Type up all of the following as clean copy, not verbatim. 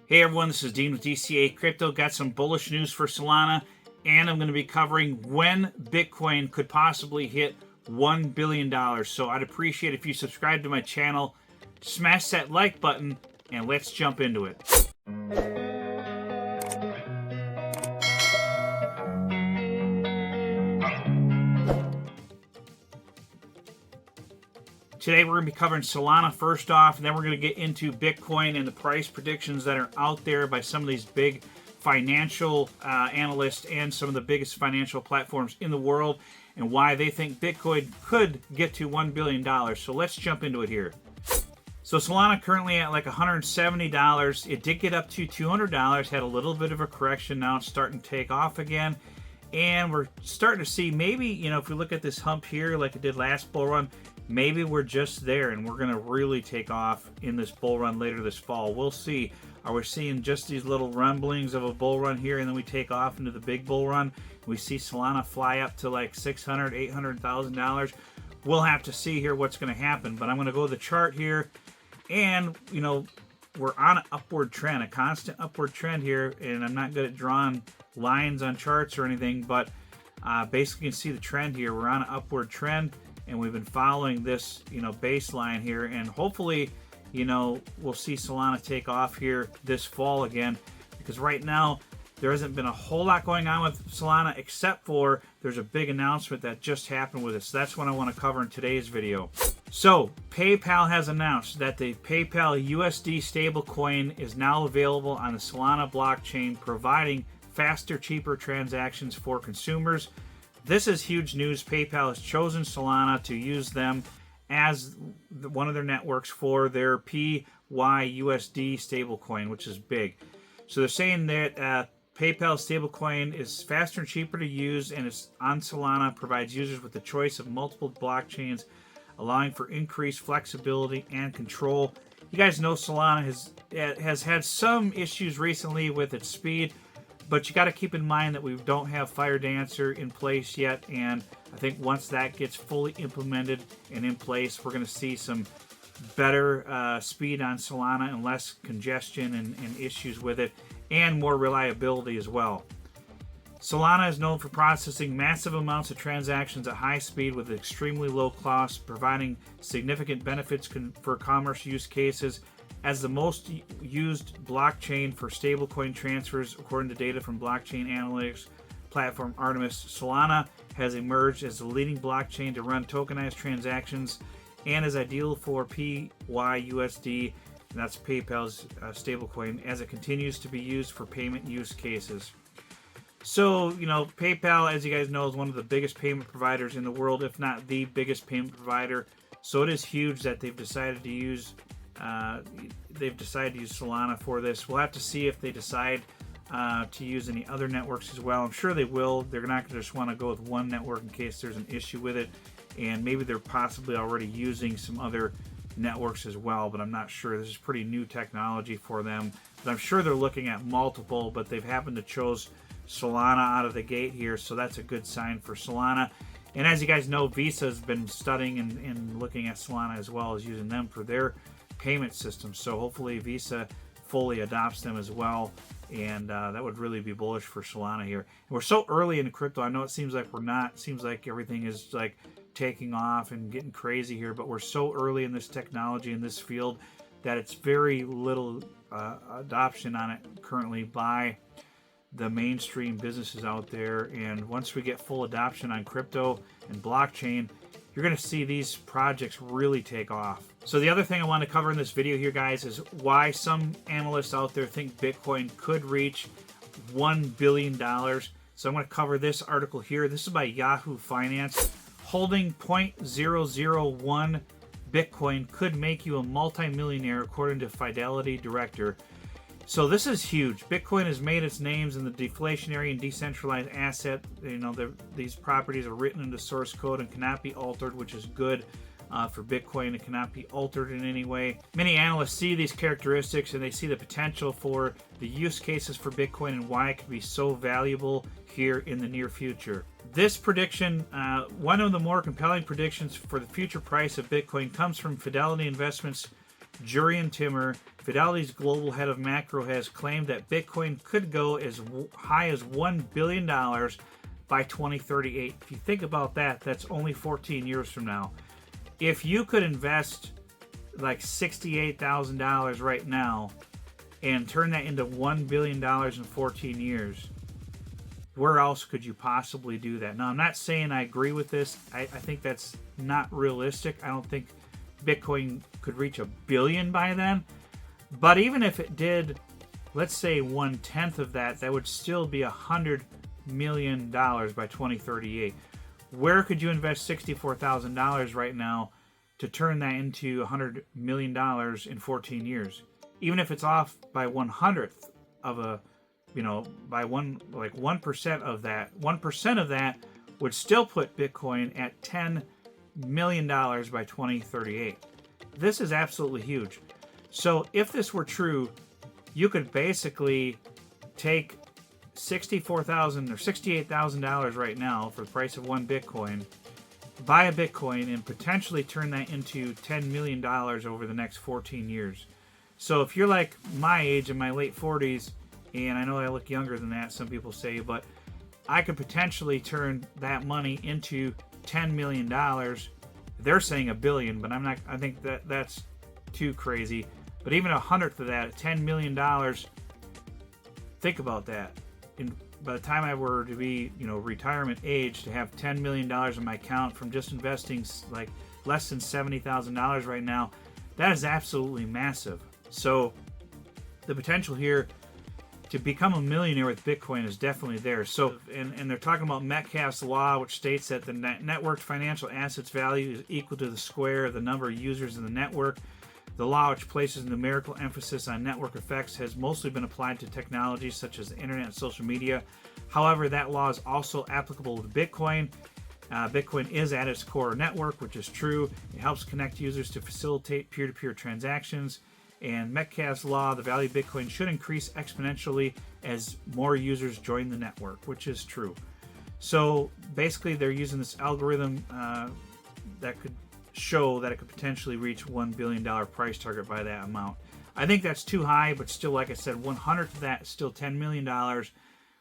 Hey everyone, this is Dean with DCA Crypto. Got some bullish news for Solana, and I'm going to be covering when Bitcoin could possibly hit $1 billion. So I'd appreciate if you subscribe to my channel, smash that like button, and let's jump into it. Today we're going to be covering Solana first off, and then we're going to get into Bitcoin and the price predictions that are out there by some of these big financial analysts and some of the biggest financial platforms in the world, and why they think Bitcoin could get to $1 billion. So let's jump into it here. So Solana currently at like $170. It did get up to $200, had a little bit of a correction. Now it's starting to take off again. And we're starting to see maybe, if we look at this hump here like it did last bull run, maybe we're just there and we're going to really take off in this bull run later this fall. We'll see. Are we seeing just these little rumblings of a bull run here and then we take off into the big bull run? We see Solana fly up to like $600,000, $800,000. We'll have to see here what's going to happen. But I'm going to go to the chart here, and we're on an upward trend, a constant upward trend here. And I'm not good at drawing lines on charts or anything, but basically you can see the trend here. We're on an upward trend, and we've been following this baseline here, and hopefully we'll see Solana take off here this fall again, because right now there hasn't been a whole lot going on with Solana, except for there's a big announcement that just happened with it. So that's what I want to cover in today's video. So PayPal has announced that the PayPal USD stablecoin is now available on the Solana blockchain, providing faster, cheaper transactions for consumers. This is huge news. PayPal has chosen Solana to use them as one of their networks for their PYUSD stablecoin, which is big. So they're saying that PayPal stablecoin is faster and cheaper to use, and it's on Solana, provides users with the choice of multiple blockchains, allowing for increased flexibility and control. You guys know Solana has had some issues recently with its speed, but you got to keep in mind that we don't have Fire Dancer in place yet, and I think once that gets fully implemented and in place, we're going to see some better speed on Solana and less congestion and issues with it, and more reliability as well. Solana is known for processing massive amounts of transactions at high speed with extremely low cost, providing significant benefits for commerce use cases. As the most used blockchain for stablecoin transfers, according to data from blockchain analytics platform Artemis, Solana has emerged as the leading blockchain to run tokenized transactions and is ideal for PYUSD, and that's PayPal's stablecoin, as it continues to be used for payment use cases. So, PayPal, as you guys know, is one of the biggest payment providers in the world, if not the biggest payment provider. So it is huge that they've decided to use Solana for this. We'll have to see if they decide to use any other networks as well. I'm sure they will. They're not going to just want to go with one network in case there's an issue with it, and maybe they're possibly already using some other networks as well, but I'm not sure. This is pretty new technology for them, but I'm sure they're looking at multiple, but they've happened to chose Solana out of the gate here, so that's a good sign for Solana. And as you guys know, Visa has been studying and looking at Solana as well as using them for their payment system. So hopefully Visa fully adopts them as well, and that would really be bullish for Solana here. And we're so early in crypto. I know it seems like we're not. It seems like everything is like taking off and getting crazy here, but we're so early in this technology, in this field, that it's very little adoption on it currently by the mainstream businesses out there. And once we get full adoption on crypto and blockchain, you're going to see these projects really take off. So the other thing I want to cover in this video here, guys, is why some analysts out there think Bitcoin could reach $1 billion. So I'm going to cover this article here. This is by Yahoo Finance. Holding 0.001 Bitcoin could make you a multimillionaire, according to Fidelity Director. So this is huge. Bitcoin has made its names in the deflationary and decentralized asset. These properties are written into source code and cannot be altered, which is good for Bitcoin. It cannot be altered in any way. Many analysts see these characteristics and they see the potential for the use cases for Bitcoin and why it can be so valuable here in the near future. This prediction, one of the more compelling predictions for the future price of Bitcoin, comes from Fidelity Investments Jurian Timmer, Fidelity's global head of macro, has claimed that Bitcoin could go as high as $1 billion by 2038. If you think about that, that's only 14 years from now. If you could invest like $68,000 right now and turn that into $1 billion in 14 years, where else could you possibly do that? Now, I'm not saying I agree with this. I think that's not realistic. I don't think Bitcoin could reach $1 billion by then. But even if it did, let's say 1/10 of that, that would still be $100 million by 2038. Where could you invest $64,000 right now to turn that into $100 million in 14 years? Even if it's off by 1/100th of a, by 1% of that, 1% of that would still put Bitcoin at $10 million by 2038. This is absolutely huge. So if this were true, you could basically take $64,000 or $68,000 right now for the price of one Bitcoin, buy a Bitcoin, and potentially turn that into $10 million over the next 14 years. So if you're like my age, in my late 40s, and I know I look younger than that, some people say, but I could potentially turn that money into $10 million. They're saying $1 billion, but I think that's too crazy. But even 1/100th of that, $10 million, think about that. By the time I were to be, retirement age, to have $10 million in my account from just investing like less than $70,000 right now, that is absolutely massive. So the potential here to become a millionaire with Bitcoin is definitely there. So, and they're talking about Metcalfe's law, which states that the networked financial assets value is equal to the square of the number of users in the network. The law, which places numerical emphasis on network effects, has mostly been applied to technologies such as the internet and social media. However, that law is also applicable to Bitcoin. Bitcoin is at its core a network, which is true. It helps connect users to facilitate peer-to-peer transactions. And Metcalfe's law, the value of Bitcoin should increase exponentially as more users join the network, which is true. So basically, they're using this algorithm that could show that it could potentially reach $1 billion price target by that amount. I think that's too high, but still, like I said, 1/100th of that is still $10 million,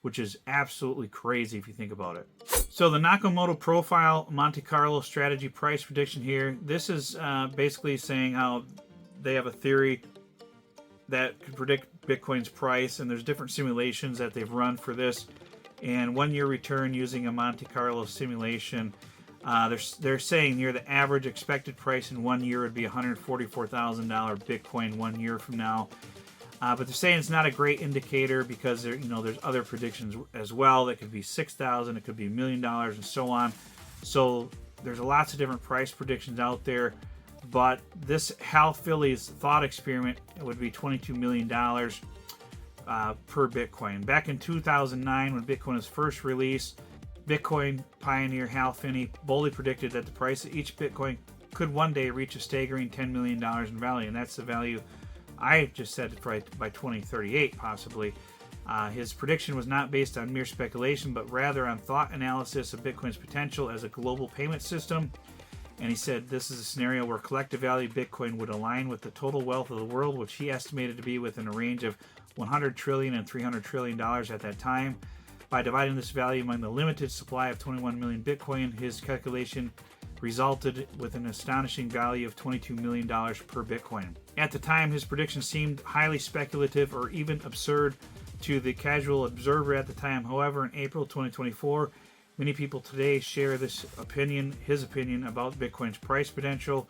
which is absolutely crazy if you think about it. So the Nakamoto Profile Monte Carlo Strategy Price Prediction here, this is basically saying how they have a theory that could predict Bitcoin's price, and there's different simulations that they've run for this. And 1 year return using a Monte Carlo simulation, they're saying near the average expected price in 1 year would be $144,000 Bitcoin 1 year from now. But they're saying it's not a great indicator because there's other predictions as well. That could be $6,000, it could be $1 million, and so on. So there's lots of different price predictions out there. But this Hal Philly's thought experiment would be $22 million per Bitcoin. Back in 2009, when Bitcoin was first released, Bitcoin pioneer Hal Finney boldly predicted that the price of each Bitcoin could one day reach a staggering $10 million in value, and that's the value I just said by 2038 possibly. His prediction was not based on mere speculation, but rather on thought analysis of Bitcoin's potential as a global payment system. And he said this is a scenario where collective value of Bitcoin would align with the total wealth of the world, which he estimated to be within a range of $100 trillion and $300 trillion at that time. By dividing this value among the limited supply of 21 million Bitcoin, his calculation resulted with an astonishing value of $22 million per Bitcoin. At the time, his prediction seemed highly speculative or even absurd to the casual observer at the time. However, in April 2024, many people today share his opinion about Bitcoin's price potential.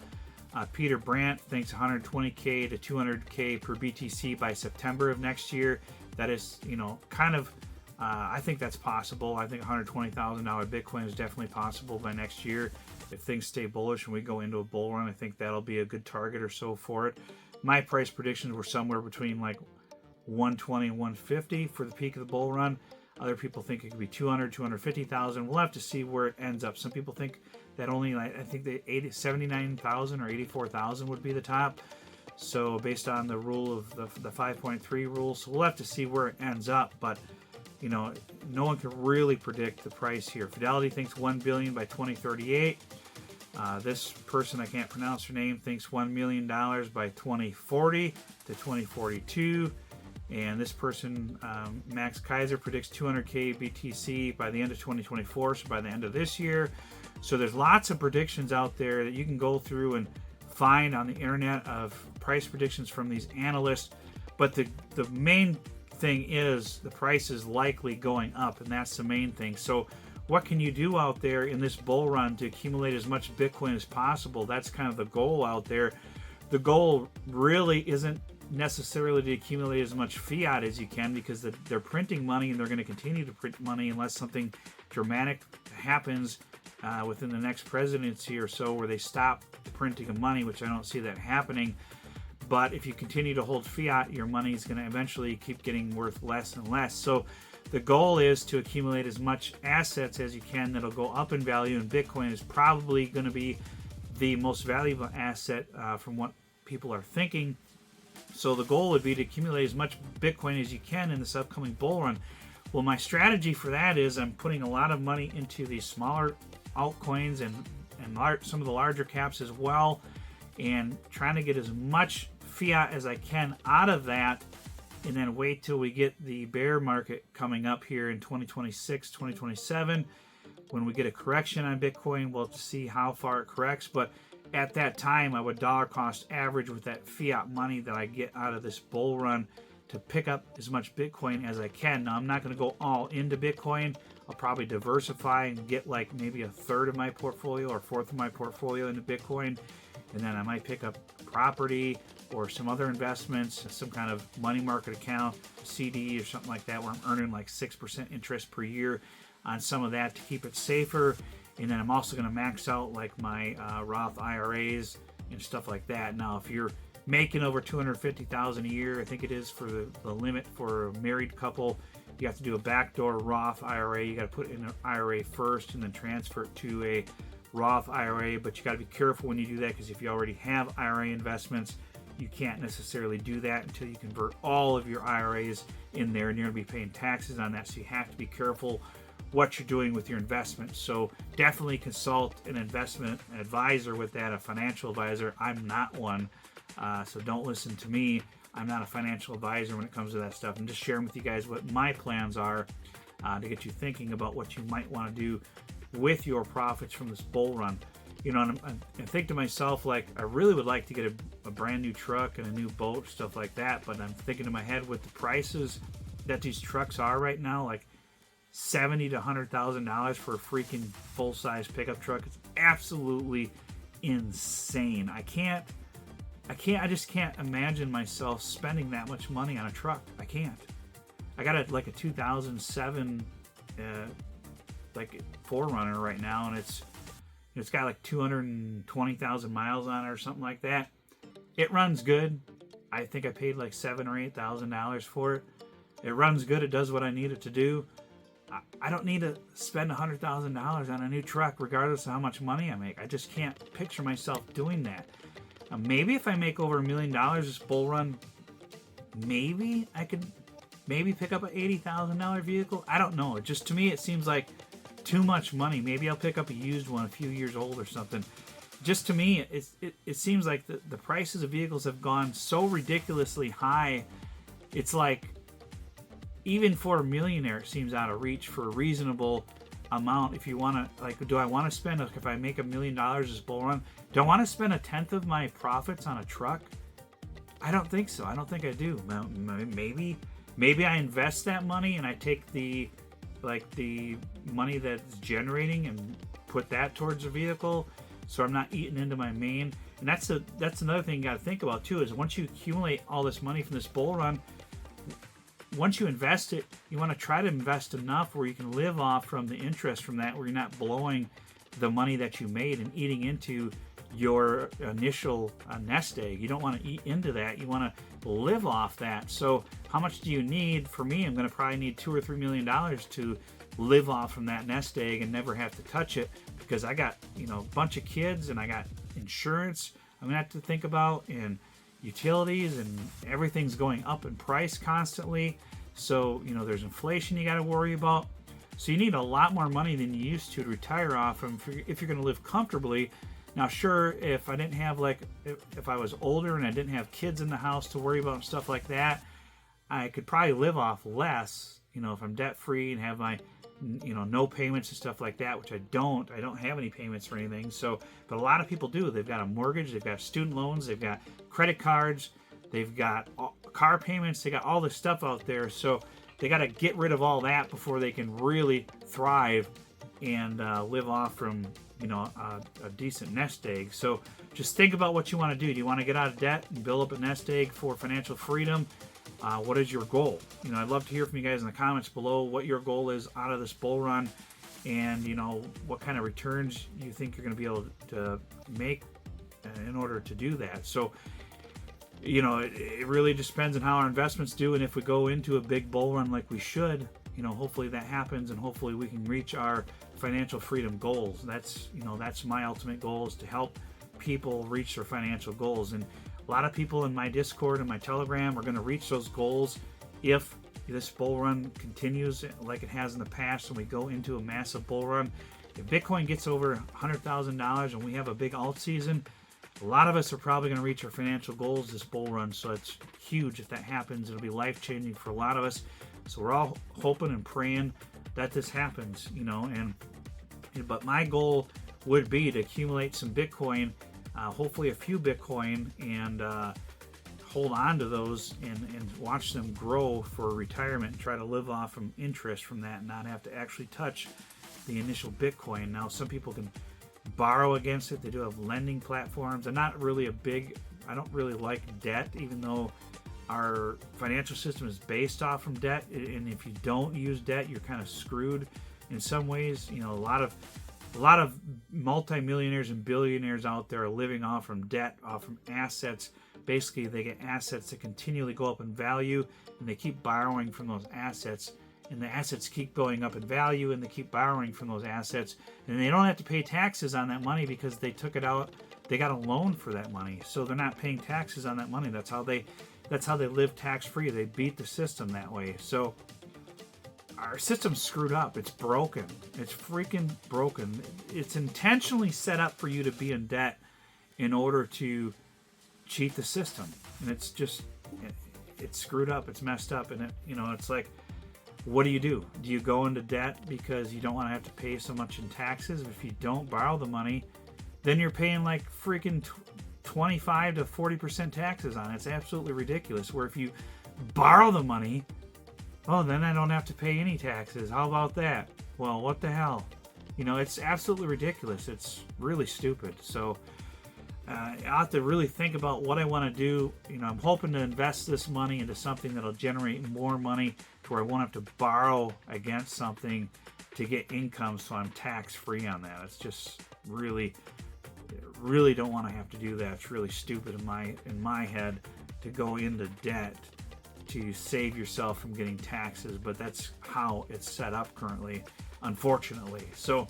Peter Brandt thinks 120K to 200K per BTC by September of next year. That is, I think that's possible. I think $120,000 Bitcoin is definitely possible by next year. If things stay bullish and we go into a bull run, I think that'll be a good target or so for it. My price predictions were somewhere between like 120 and 150 for the peak of the bull run. Other people think it could be 200, 250,000. We'll have to see where it ends up. Some people think that only, I think the 79,000 or 84,000 would be the top. So based on the rule of the 5.3 rule, so we'll have to see where it ends up. But no one can really predict the price here. Fidelity thinks $1 billion by 2038. This person, I can't pronounce her name, thinks $1 million by 2040 to 2042. And this person, Max Kaiser, predicts 200K BTC by the end of 2024, so by the end of this year. So there's lots of predictions out there that you can go through and find on the internet of price predictions from these analysts. But the main thing is the price is likely going up, and that's the main thing. So what can you do out there in this bull run to accumulate as much Bitcoin as possible? That's kind of the goal out there. The goal really isn't necessarily to accumulate as much fiat as you can, because they're printing money and they're going to continue to print money unless something dramatic happens within the next presidency or so where they stop printing of money, which I don't see that happening. But if you continue to hold fiat, your money is going to eventually keep getting worth less and less. So the goal is to accumulate as much assets as you can that'll go up in value, and Bitcoin is probably going to be the most valuable asset from what people are thinking. So the goal would be to accumulate as much Bitcoin as you can in this upcoming bull run. Well, my strategy for that is I'm putting a lot of money into these smaller altcoins and some of the larger caps as well, and trying to get as much fiat as I can out of that, and then wait till we get the bear market coming up here in 2026, 2027. When we get a correction on Bitcoin, we'll have to see how far it corrects. But at that time, I would dollar cost average with that fiat money that I get out of this bull run to pick up as much Bitcoin as I can. Now, I'm not going to go all into Bitcoin. I'll probably diversify and get like maybe a third of my portfolio or fourth of my portfolio into Bitcoin. And then I might pick up property or some other investments, some kind of money market account, CD or something like that, where I'm earning like 6% interest per year on some of that to keep it safer. And then I'm also going to max out like my Roth IRAs and stuff like that. Now, if you're making over $250,000 a year, I think it is for the limit for a married couple, you have to do a backdoor Roth IRA. You got to put in an IRA first and then transfer it to a Roth IRA. But you got to be careful when you do that, because if you already have IRA investments, you can't necessarily do that until you convert all of your IRAs in there, and you're going to be paying taxes on that. So you have to be careful what you're doing with your investments. So definitely consult an investment advisor with that, a financial advisor. I'm not one, so don't listen to me. I'm not a financial advisor when it comes to that stuff. I'm just sharing with you guys what my plans are to get you thinking about what you might want to do with your profits from this bull run. You know, and I think to myself, like, I really would like to get a brand new truck and a new boat, stuff like that. But I'm thinking in my head, with the prices that these trucks are right now, like $70,000 to $100,000 for a freaking full-size pickup truck. It's absolutely insane. I just can't imagine myself spending that much money on a truck. I can't. I got a 2007 like 4Runner right now, and it's got like 220,000 miles on it or something like that. It runs good. I think I paid like $7,000 or $8,000 for it. It runs good. It does what I need it to do. I don't need to spend $100,000 on a new truck regardless of how much money I make. I just can't picture myself doing that. Maybe if I make over $1 million this bull run, maybe I could pick up an $80,000 vehicle. I don't know. To me, it seems like too much money. Maybe I'll pick up a used one a few years old or something. Just to me, it seems like the prices of vehicles have gone so ridiculously high. It's like, even for a millionaire, it seems out of reach for a reasonable amount. If you want to, like, do I want to spend, if I make $1 million this bull run, do I want to spend a tenth of my profits on a truck? I don't think so. I don't think I do. Maybe I invest that money and I take the money that's generating and put that towards a vehicle, so I'm not eating into my main. And that's another thing you got to think about too, is once you accumulate all this money from this bull run, once you invest it, you want to try to invest enough where you can live off from the interest from that, where you're not blowing the money that you made and eating into your initial nest egg. You don't want to eat into that. You want to live off that. So how much do you need? For me, I'm going to probably need $2 or $3 million to live off from that nest egg and never have to touch it, because I got, a bunch of kids and I got insurance I'm going to have to think about, and utilities, and everything's going up in price constantly. So, there's inflation you got to worry about. So you need a lot more money than you used to retire off from if you're going to live comfortably. Now, sure, if I didn't have if I was older and I didn't have kids in the house to worry about and stuff like that, I could probably live off less, if I'm debt free and have my, no payments and stuff like that, which I don't have any payments or anything. So, but a lot of people do. They've got a mortgage, they've got student loans, they've got credit cards, they've got car payments, they got all this stuff out there. So they got to get rid of all that before they can really thrive and live off from, a decent nest egg. So just think about what you want to do. Do you want to get out of debt and build up a nest egg for financial freedom? What is your goal? I'd love to hear from you guys in the comments below what your goal is out of this bull run, and what kind of returns you think you're going to be able to make in order to do that. So it really just depends on how our investments do, and if we go into a big bull run like we should, hopefully that happens, and hopefully we can reach our financial freedom goals. That's my ultimate goal, is to help people reach their financial goals. And a lot of people in my Discord and my Telegram are going to reach those goals if this bull run continues like it has in the past, and we go into a massive bull run. If Bitcoin gets over $100,000 and we have a big alt season, a lot of us are probably going to reach our financial goals this bull run. So it's huge if that happens. It'll be life-changing for a lot of us. So we're all hoping and praying that this happens, but my goal would be to accumulate some Bitcoin, hopefully a few Bitcoin, and hold on to those and watch them grow for retirement and try to live off from interest from that and not have to actually touch the initial Bitcoin. Now, some people can borrow against it. They do have lending platforms. I don't really like debt, even though our financial system is based off from debt. And if you don't use debt, you're kind of screwed in some ways. A lot of multimillionaires and billionaires out there are living off from debt, off from assets. Basically, they get assets that continually go up in value, and they keep borrowing from those assets, and the assets keep going up in value, and they keep borrowing from those assets, and they don't have to pay taxes on that money because they took it out. They got a loan for that money, so they're not paying taxes on that money. That's how they live tax-free. They beat the system that way. So our system's screwed up. It's broken. It's freaking broken. It's intentionally set up for you to be in debt in order to cheat the system. And it's just, it's screwed up. It's messed up. And it's like, what do? Do you go into debt because you don't want to have to pay so much in taxes? If you don't borrow the money, then you're paying like freaking 25 to 40% taxes on it. It's absolutely ridiculous. Where if you borrow the money, then I don't have to pay any taxes. How about that? Well, what the hell? It's absolutely ridiculous. It's really stupid. So I have to really think about what I want to do. I'm hoping to invest this money into something that'll generate more money to where I won't have to borrow against something to get income, so I'm tax-free on that. It's just really don't want to have to do that. It's really stupid in my head to go into debt to save yourself from getting taxes, but that's how it's set up currently, unfortunately. So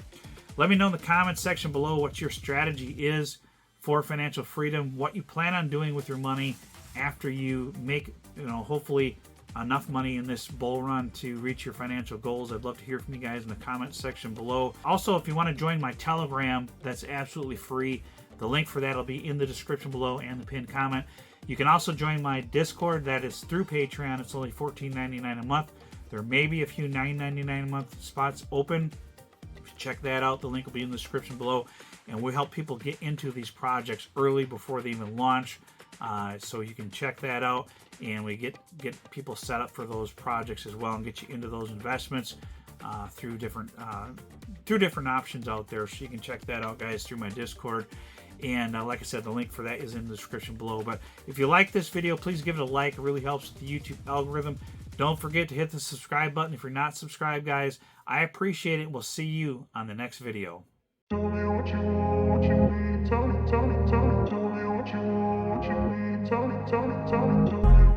let me know in the comments section below what your strategy is for financial freedom, what you plan on doing with your money after you make, hopefully enough money in this bull run to reach your financial goals. I'd love to hear from you guys in the comments section below. Also, if you want to join my Telegram, that's absolutely free. The link for that will be in the description below and the pinned comment. You can also join my Discord. That is through Patreon. It's only $14.99 a month. There may be a few $9.99 a month spots open. Check that out. The link will be in the description below. And we help people get into these projects early before they even launch. So you can check that out. And we get people set up for those projects as well and get you into those investments through different options out there. So you can check that out, guys, through my Discord. And like I said, the link for that is in the description below. But if you like this video, please give it a like. It really helps with the YouTube algorithm. Don't forget to hit the subscribe button if you're not subscribed, guys. I appreciate it. We'll see you on the next video. Tell me what you want, what you need. Tell me what you want, what you need. Tell me.